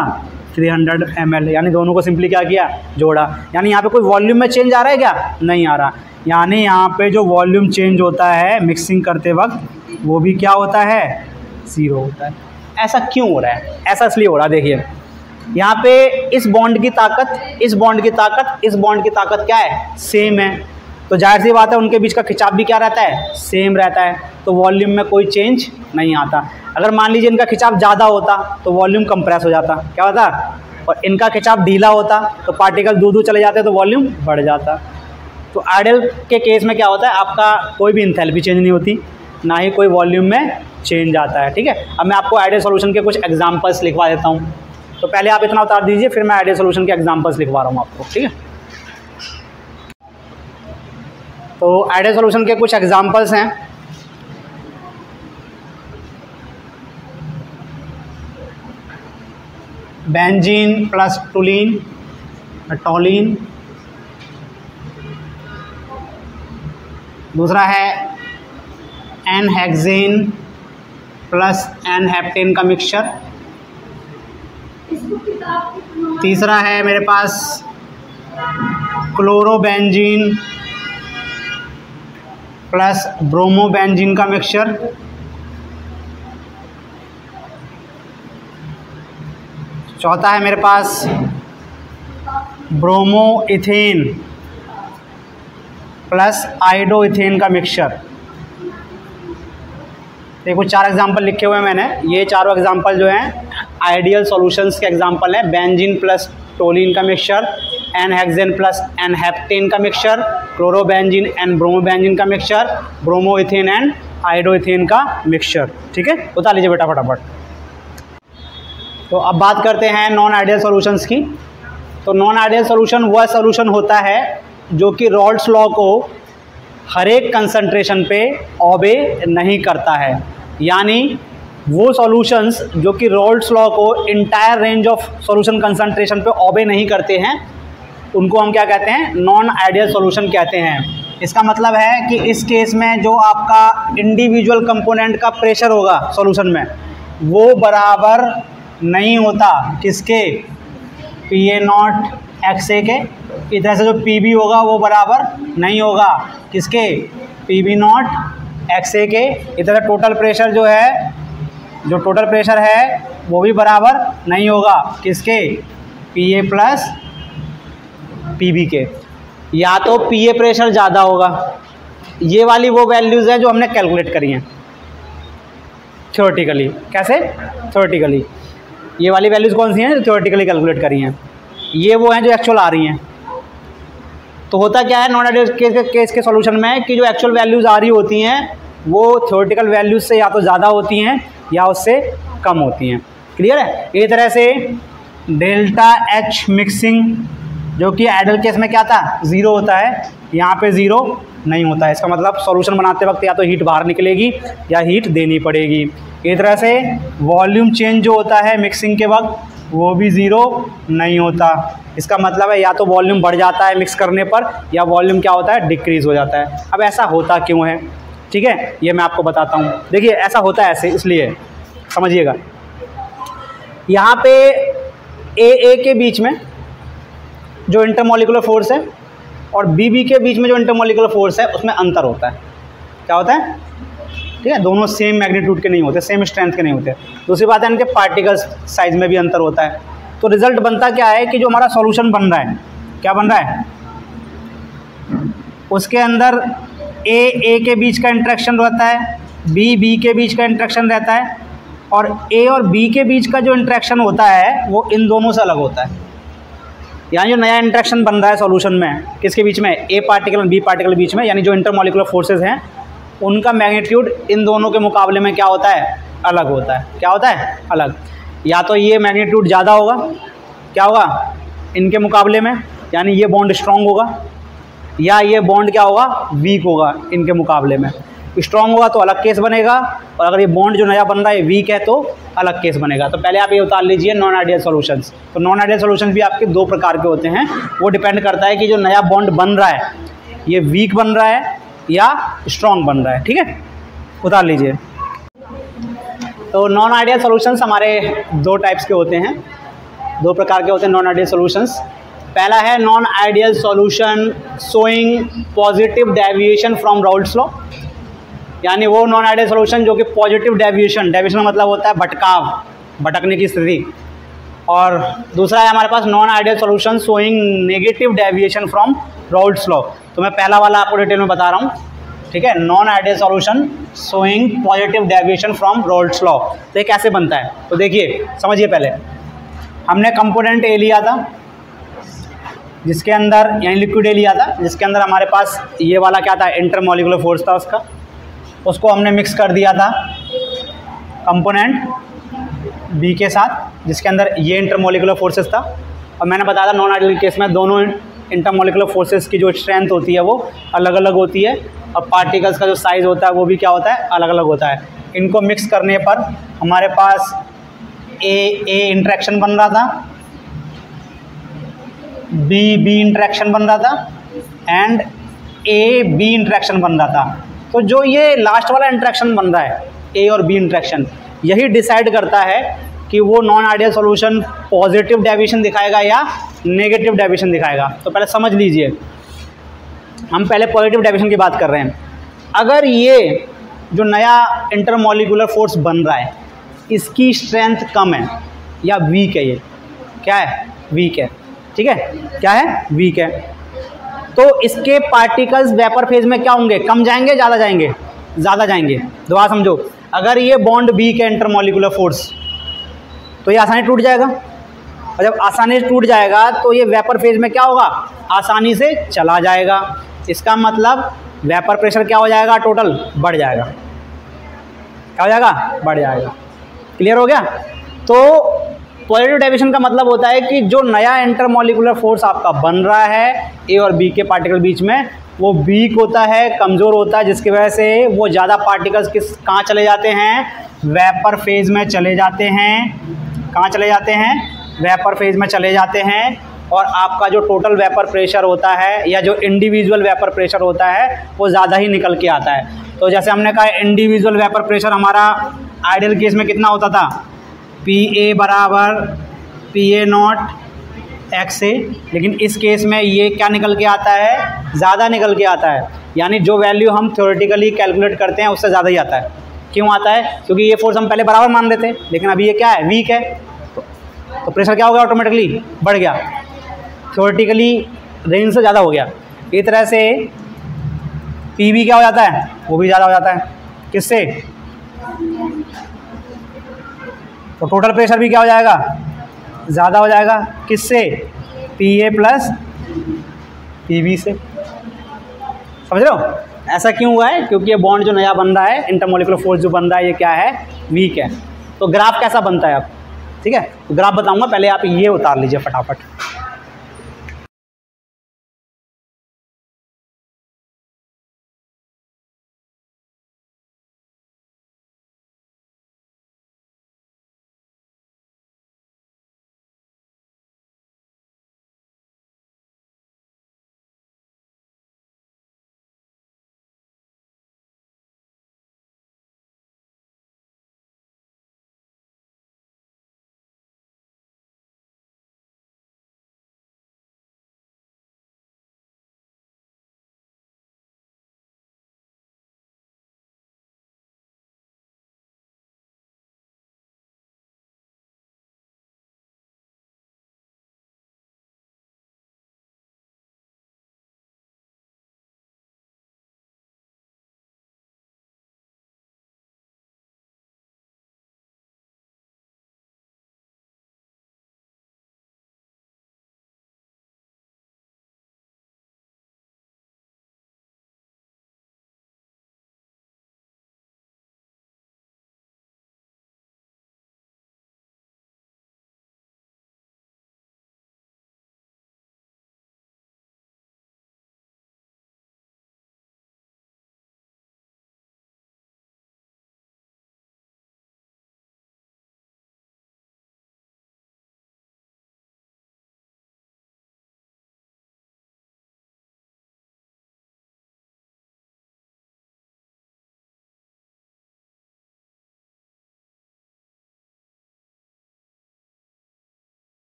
300 ml, यानी दोनों को सिंपली क्या किया जोड़ा। यानी यहाँ पे कोई वॉल्यूम में चेंज आ रहा है क्या, नहीं आ रहा। यानी यहाँ पे जो वॉल्यूम चेंज होता है मिक्सिंग करते वक्त वो भी क्या होता है 0 होता है। ऐसा क्यों हो रहा है, ऐसा इसलिए हो रहा है, देखिए यहाँ पे इस बॉन्ड की ताकत, इस बॉन्ड की ताकत, इस बॉन्ड की ताकत क्या है सेम है, तो जाहिर सी बात है उनके बीच का खिंचाव भी क्या रहता है सेम रहता है, तो वॉल्यूम में कोई चेंज नहीं आता। अगर मान लीजिए इनका खिंचाव ज़्यादा होता तो वॉल्यूम कंप्रेस हो जाता, क्या होता, और इनका खिंचाव ढीला होता तो पार्टिकल दूर दूर चले जाते तो वॉल्यूम बढ़ जाता। तो आइडियल के केस में क्या होता है, आपका कोई भी इंथैल्पी चेंज नहीं होती, ना ही कोई वॉल्यूम में चेंज आता है। ठीक है, अब मैं आपको आइडियल सॉल्यूशन के कुछ एग्जांपल्स लिखवा देता हूँ। तो पहले आप इतना उतार दीजिए, फिर मैं आइडियल सॉल्यूशन के एग्जांपल्स लिखवा रहा हूँ आपको। ठीक है, तो आइडियल सॉल्यूशन के कुछ एग्जांपल्स हैं। बेंजीन प्लस टोलीन, दूसरा है एनहेक्सेन प्लस एनहेप्टेन का मिक्सचर, तीसरा है मेरे पास क्लोरोबेंजीन प्लस ब्रोमोबेंजीन का मिक्सचर, चौथा है मेरे पास ब्रोमोइथेन प्लस आइडोइथेन का मिक्सचर। देखो 4 एग्जांपल लिखे हुए हैं मैंने, ये चारों एग्जांपल जो हैं आइडियल सॉल्यूशंस के एग्जांपल हैं। बेंजीन प्लस टोलीन का मिक्सचर, एनहेक्सेन प्लस एनहेप्टेन का मिक्सचर, क्लोरोबेंजीन एंड ब्रोमोबेंजीन का मिक्सचर, ब्रोमोइथेन एंड आइडोइथेन का मिक्सचर। ठीक है, उतार लीजिए बेटा फटाफट। तो अब बात करते हैं नॉन आइडियल सॉल्यूशंस की। तो नॉन आइडियल सॉल्यूशन वह सॉल्यूशन होता है जो कि रॉल्स लॉ को हर एक कंसंट्रेशन पे ओबे नहीं करता है, यानी वो सॉल्यूशंस जो कि रॉल्स लॉ को entire range of solution concentration पे ओबे नहीं करते हैं, उनको हम क्या कहते हैं नॉन आइडियल सॉल्यूशन कहते हैं। इसका मतलब है कि इस केस में जो आपका इंडिविजुअल कंपोनेंट का प्रेशर होगा सॉल्यूशन में वो बराबर नहीं होता किसके PA0 XA के, इस तरह से जो PB होगा वो बराबर नहीं होगा किसके PB0 XA के। इस तरह टोटल प्रेशर जो है, जो टोटल प्रेशर है वो भी बराबर नहीं होगा किसके PA प्लस PB के। या तो PA प्रेशर ज़्यादा होगा, ये वाली वो वैल्यूज़ हैं जो हमने कैलकुलेट करी हैं थ्योरेटिकली। कैसे थ्योरेटिकली, ये वाली वैल्यूज़ कौन सी हैं जो थ्योरेटिकली कैलकुलेट करी हैं, ये वो हैं जो एक्चुअल आ रही हैं। तो होता क्या है नॉन आइडियल केस के सॉल्यूशन में कि जो एक्चुअल वैल्यूज़ आ रही होती हैं वो थ्योरेटिकल वैल्यूज़ से या तो ज़्यादा होती हैं या उससे कम होती हैं। क्लियर है। इसी तरह से डेल्टा H मिक्सिंग जो कि आइडियल केस में क्या था 0 होता है, यहाँ पे 0 नहीं होता है। इसका मतलब सॉल्यूशन बनाते वक्त या तो हीट बाहर निकलेगी या हीट देनी पड़ेगी। इस तरह से वॉल्यूम चेंज जो होता है मिक्सिंग के वक्त वो भी 0 नहीं होता। इसका मतलब है या तो वॉल्यूम बढ़ जाता है मिक्स करने पर या वॉल्यूम क्या होता है डिक्रीज़ हो जाता है। अब ऐसा होता क्यों है, ठीक है, ये मैं आपको बताता हूँ। देखिए ऐसा होता है ऐसे, इसलिए समझिएगा। यहाँ पे ए के बीच में जो इंटरमॉलिक्यूलर फोर्स है और बी के बीच में जो इंटरमॉलिक्यूलर फोर्स है उसमें अंतर होता है। क्या होता है, ठीक है, दोनों सेम मैग्नीट्यूड के नहीं होते, सेम स्ट्रेंथ के नहीं होते। दूसरी बात है इनके पार्टिकल्स साइज में भी अंतर होता है। तो रिजल्ट बनता क्या है कि जो हमारा सॉल्यूशन बन रहा है, क्या बन रहा है, उसके अंदर ए के बीच का इंटरेक्शन रहता है, बी के बीच का इंटरेक्शन रहता है, और ए और बी के बीच का जो इंटरेक्शन होता है वो इन दोनों से अलग होता है। यहाँ जो नया इंटरेक्शन बन रहा है सॉल्यूशन में किसके बीच में, ए पार्टिकल और बी पार्टिकल के बीच में, यानी जो इंटरमॉलिक्यूलर फोर्सेज हैं उनका मैग्नीट्यूड इन दोनों के मुकाबले में क्या होता है, अलग होता है। क्या होता है, अलग। या तो ये मैग्नीट्यूड ज़्यादा होगा, क्या होगा इनके मुकाबले में, यानी ये बॉन्ड स्ट्रॉन्ग होगा, या ये बॉन्ड क्या होगा वीक होगा इनके मुकाबले में। स्ट्रॉन्ग होगा तो अलग केस बनेगा, और अगर ये बॉन्ड जो नया बन रहा है वीक है तो अलग केस बनेगा। तो पहले आप ये उतार लीजिए नॉन आइडियल सॉल्यूशंस। तो नॉन आइडियल सॉल्यूशंस भी आपके दो प्रकार के होते हैं, वो डिपेंड करता है कि जो नया बॉन्ड बन रहा है ये वीक बन रहा है या स्ट्रॉन्ग बन रहा है। ठीक है, उतार लीजिए। तो नॉन आइडियल सॉल्यूशंस हमारे दो टाइप्स के होते हैं, दो प्रकार के होते हैं नॉन आइडियल सॉल्यूशंस। पहला है non ideal solution showing positive deviation from Raoult's law, यानी वो नॉन आइडियल सॉल्यूशन जो कि पॉजिटिव डेविएशन का मतलब होता है भटकाव, भटकने की स्थिति। और दूसरा है हमारे पास non ideal solution showing negative deviation from Raoult's law. तो मैं पहला वाला आपको डिटेल में बता रहा हूँ, ठीक है। Non ideal solution showing positive deviation from Raoult's law, तो ये कैसे बनता है? तो देखिए, समझिए, पहले हमने कंपोनेंट ए लिया था जिसके अंदर, यानी लिक्विड ए लिया था जिसके अंदर हमारे पास ये वाला क्या था, इंटरमॉलिक्यूलर फोर्स था उसको हमने मिक्स कर दिया था कंपोनेंट बी के साथ जिसके अंदर ये इंटरमॉलिक्यूलर फोर्सेस था। और मैंने बताया था नॉन आइडियल केस में दोनों इंटरमॉलिक्यूलर फोर्सेस की जो स्ट्रेंथ होती है वो अलग अलग होती है, और पार्टिकल्स का जो साइज़ होता है वो भी क्या होता है, अलग अलग होता है। इनको मिक्स करने पर हमारे पास ए इंटरेक्शन बन रहा था, बी इंटरेक्शन बन रहा था, एंड ए बी इंटरेक्शन बन रहा था। तो जो ये लास्ट वाला इंटरेक्शन बन रहा है ए और बी इंटरेक्शन, यही डिसाइड करता है कि वो non ideal solution positive deviation दिखाएगा या नेगेटिव डेविएशन दिखाएगा। तो पहले समझ लीजिए, हम पहले पॉजिटिव डेविएशन की बात कर रहे हैं। अगर ये जो नया इंटरमॉलिक्यूलर फोर्स बन रहा है इसकी स्ट्रेंथ कम है या वीक है, ये क्या है, वीक है, ठीक है, क्या है, वीक है, तो इसके पार्टिकल्स वेपर फेज में क्या होंगे, कम जाएंगे, ज़्यादा जाएंगे, ज़्यादा जाएंगे। दोबारा समझो, अगर ये बॉन्ड वीक है इंटरमॉलिक्यूलर फोर्स तो ये आसानी टूट जाएगा, और जब आसानी से टूट जाएगा तो ये वेपर फेज में क्या होगा, आसानी से चला जाएगा। इसका मतलब वेपर प्रेशर क्या हो जाएगा, टोटल बढ़ जाएगा, क्या हो जाएगा, बढ़ जाएगा। क्लियर हो गया? तो पॉजिटिव डेविएशन का मतलब होता है कि जो नया इंटरमॉलिक्यूलर फोर्स आपका बन रहा है ए और बी के पार्टिकल बीच में, वो वीक होता है, कमज़ोर होता है, जिसकी वजह से वो ज़्यादा पार्टिकल्स कहाँ चले जाते हैं, वेपर फेज में चले जाते हैं। कहाँ चले जाते हैं, वेपर फेज में चले जाते हैं। और आपका जो टोटल वेपर प्रेशर होता है या जो इंडिविजुअल वेपर प्रेशर होता है वो ज़्यादा ही निकल के आता है। तो जैसे हमने कहा इंडिविजुअल वेपर प्रेशर हमारा आइडियल केस में कितना होता था, पी ए बराबर पी ए नॉट एक्स ए, लेकिन इस केस में ये क्या निकल के आता है, ज़्यादा निकल के आता है। यानी जो वैल्यू हम थ्योरेटिकली कैलकुलेट करते हैं उससे ज़्यादा ही आता है। क्यों आता है? क्योंकि ये फोर्स हम पहले बराबर मान लेते हैं, लेकिन अभी ये क्या है, वीक है, तो प्रेशर क्या हो गया, ऑटोमेटिकली बढ़ गया, थ्योरेटिकली रेंज से ज़्यादा हो गया। इस तरह से पी भी क्या हो जाता है, वो भी ज़्यादा हो जाता है, किससे, तो टोटल प्रेशर भी क्या हो जाएगा, ज़्यादा हो जाएगा, किससे, P A plus P B से। समझ रहे हो? ऐसा क्यों हुआ है? क्योंकि ये बॉन्ड जो नया बन रहा है, इंटरमॉलिक्यूलर फोर्स जो बन रहा है, ये क्या है, वीक है। तो ग्राफ कैसा बनता है अब, ठीक है, तो ग्राफ बताऊंगा, पहले आप ये उतार लीजिए फटाफट।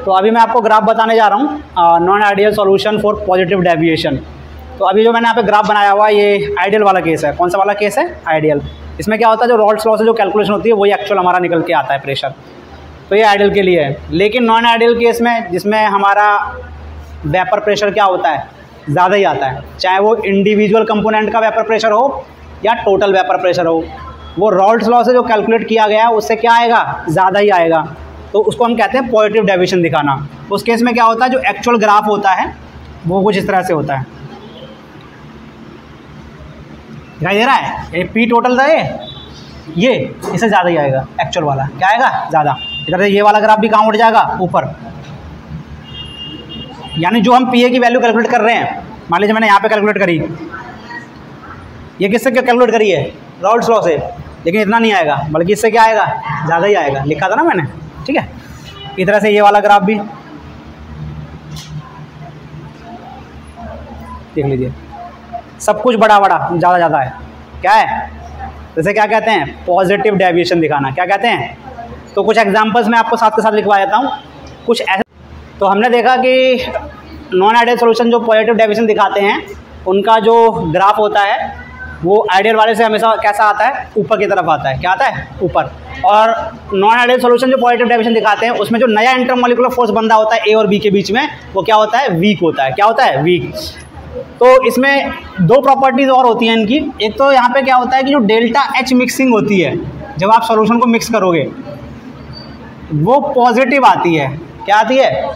तो अभी मैं आपको ग्राफ बताने जा रहा हूँ non ideal solution for positive deviation. तो अभी जो मैंने यहाँ पे ग्राफ बनाया हुआ है ये आइडियल वाला केस है। कौन सा वाला केस है? आइडियल। इसमें क्या होता है, जो रॉल्स लॉ से जो कैलकुलेशन होती है वही एक्चुअल हमारा निकल के आता है प्रेशर। तो ये आइडियल के लिए है। लेकिन नॉन आइडियल केस में, जिसमें हमारा वेपर प्रेशर क्या होता है, ज़्यादा ही आता है, चाहे वो इंडिविजुअल कंपोनेंट का वेपर प्रेशर हो या टोटल वेपर प्रेशर हो, वो रॉल्स लॉ से जो कैलकुलेट किया गया है उससे क्या आएगा, ज़्यादा ही आएगा। तो उसको हम कहते हैं पॉजिटिव डेविएशन दिखाना। उस केस में क्या होता है, जो एक्चुअल ग्राफ होता है वो कुछ इस तरह से होता है। दिखाई दे रहा है? ये पी टोटल था, ये इससे ज़्यादा ही आएगा एक्चुअल वाला। क्या आएगा? ज़्यादा। इधर से ये वाला ग्राफ भी कहाँ उठ जाएगा? ऊपर। यानी जो हम पी ए की वैल्यू कैलकुलेट कर रहे हैं, मान लीजिए मैंने यहाँ पे कैलकुलेट करी, ये किससे कैलकुलेट करी है? रॉल्स लॉ से। लेकिन इतना नहीं आएगा, बल्कि इससे क्या आएगा? ज़्यादा ही आएगा। लिखा था ना मैंने, ठीक है। इस तरह से ये वाला ग्राफ भी देख लीजिए, सब कुछ बड़ा बड़ा ज़्यादा ज़्यादा है। क्या है? जैसे क्या कहते हैं? पॉजिटिव डेविएशन दिखाना। क्या कहते हैं? तो कुछ एग्जांपल्स मैं आपको साथ के साथ लिखवा देता हूँ कुछ ऐसे। तो हमने देखा कि नॉन आइडियल सॉल्यूशन जो पॉजिटिव डेविएशन दिखाते हैं उनका जो ग्राफ होता है वो आइडियल वाले से हमेशा कैसा आता है? ऊपर की तरफ आता है। क्या आता है? ऊपर। और नॉन आइडियल सॉल्यूशन जो पॉजिटिव डेविएशन दिखाते हैं उसमें जो नया इंटरमॉलिक्यूलर फोर्स बन रहा होता है ए और बी के बीच में, वो क्या होता है? वीक होता है। क्या होता है? वीक। तो इसमें दो प्रॉपर्टीज़ और होती हैं इनकी। एक तो यहाँ पे क्या होता है कि जो डेल्टा एच मिक्सिंग होती है, जब आप सॉल्यूशन को मिक्स करोगे वो पॉजिटिव आती है। क्या आती है?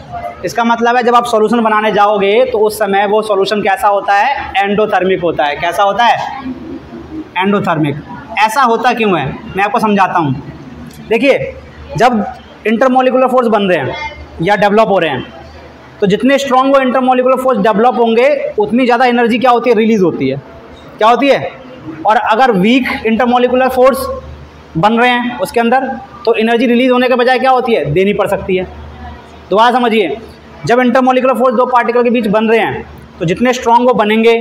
इसका मतलब है जब आप सॉल्यूशन बनाने जाओगे तो उस समय वो सॉल्यूशन कैसा होता है? एंडोथर्मिक होता है। कैसा होता है? एंडोथर्मिक। ऐसा होता क्यों है मैं आपको समझाता हूँ। देखिए, जब इंटरमॉलिक्यूलर फोर्स बन रहे हैं या डेवलप हो रहे हैं तो जितने स्ट्रॉन्ग वो इंटरमॉलिक्यूलर फोर्स डेवलप होंगे उतनी ज़्यादा एनर्जी क्या होती है? रिलीज होती है। क्या होती है? और अगर वीक इंटरमॉलिक्यूलर फोर्स बन रहे हैं उसके अंदर तो एनर्जी रिलीज होने के बजाय क्या होती है? देनी पड़ सकती है। दोबारा समझिए, जब इंटरमॉलिक्यूलर फोर्स दो पार्टिकल के बीच बन रहे हैं तो जितने स्ट्रॉन्ग वो बनेंगे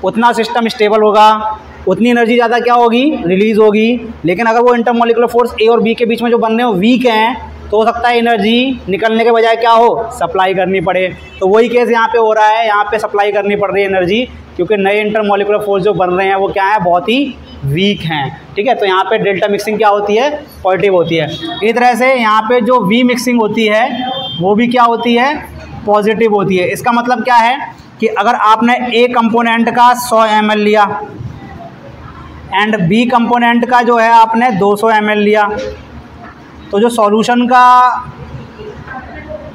उतना सिस्टम स्टेबल होगा, उतनी एनर्जी ज़्यादा क्या होगी? रिलीज होगी। लेकिन अगर वो इंटरमॉलिक्यूलर फोर्स ए और बी के बीच में जो बन रहे हो वीक हैं तो हो सकता है एनर्जी निकलने के बजाय क्या हो? सप्लाई करनी पड़े। तो वही केस यहाँ पे हो रहा है, यहाँ पे सप्लाई करनी पड़ रही है एनर्जी, क्योंकि नए इंटरमॉलिक्यूलर फोर्स जो बन रहे हैं वो क्या है? बहुत ही वीक हैं। ठीक है, तो यहाँ पे डेल्टा मिक्सिंग क्या होती है? पॉजिटिव होती है। इस तरह से यहाँ पे जो वी मिक्सिंग होती है वो भी क्या होती है? पॉजिटिव होती है। इसका मतलब क्या है कि अगर आपने ए कंपोनेंट का 100 ml लिया एंड बी कंपोनेंट का जो है आपने 200 ml लिया, तो जो सॉल्यूशन का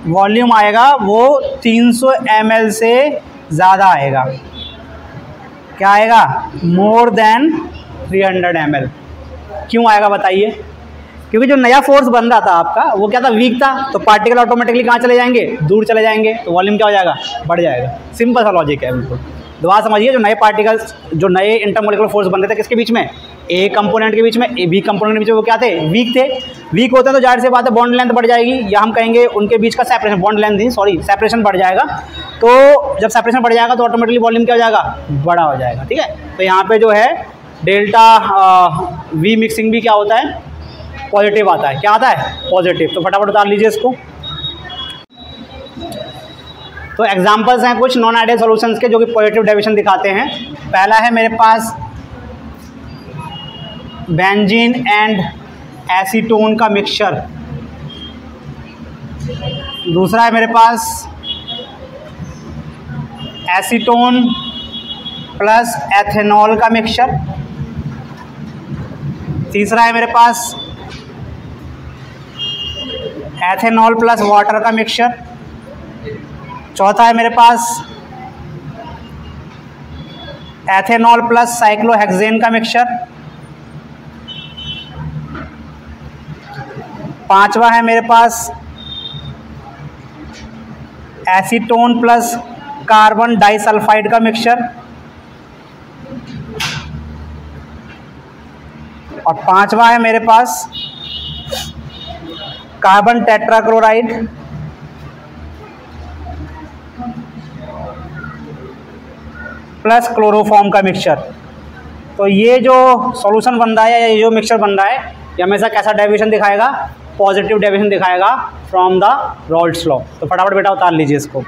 वॉल्यूम आएगा वो 300 ml से ज़्यादा आएगा। क्या आएगा? More than 300 ml। क्यों आएगा बताइए? क्योंकि जो नया फोर्स बन रहा था आपका वो क्या था? वीक था। तो पार्टिकल ऑटोमेटिकली कहाँ चले जाएंगे? दूर चले जाएंगे। तो वॉल्यूम क्या हो जाएगा? बढ़ जाएगा। सिंपल सा लॉजिक है बिल्कुल। दोबारा समझिए, जो नए पार्टिकल्स, जो नए इंटरमॉलिक्यूलर फोर्स बन रहे थे किसके बीच में? ए कंपोनेंट के बीच में, ए बी कंपोनेंट के बीच में, वो क्या थे? वीक थे। वीक होते हैं तो जाहिर सी बात है बॉन्ड लेंथ बढ़ जाएगी, या हम कहेंगे उनके बीच का सेपरेशन, बॉन्ड लेंथ नहीं सॉरी सेपरेशन बढ़ जाएगा। तो जब सेपरेशन बढ़ जाएगा तो ऑटोमेटिकली वॉल्यूम क्या हो जाएगा? बड़ा हो जाएगा। ठीक है, तो यहाँ पे जो है डेल्टा वी मिक्सिंग भी क्या होता है? पॉजिटिव आता है। क्या आता है? पॉजिटिव। तो फटाफट उतार लीजिए इसको। तो एग्जांपल्स हैं कुछ नॉन आइडियल सॉल्यूशंस के जो कि पॉजिटिव डेविएशन दिखाते हैं। पहला है मेरे पास बेंजीन एंड एसीटोन का मिक्सचर। दूसरा है मेरे पास एसीटोन प्लस एथेनॉल का मिक्सचर। तीसरा है मेरे पास एथेनॉल प्लस वाटर का मिक्सचर। चौथा है मेरे पास एथेनॉल प्लस साइक्लोहेक्सेन का मिक्सचर। पांचवा है मेरे पास एसीटोन प्लस कार्बन डाइसल्फाइड का मिक्सचर। और पांचवा है मेरे पास कार्बन टेट्राक्लोराइड प्लस क्लोरोफॉर्म का मिक्सचर। तो ये जो सॉल्यूशन बन रहा है या ये जो मिक्सचर बन रहा है ये हमेशा कैसा डेविएशन दिखाएगा? पॉजिटिव डेविएशन दिखाएगा फ्रॉम द राउल्ट्स लॉ। तो फटाफट बेटा उतार लीजिए इसको।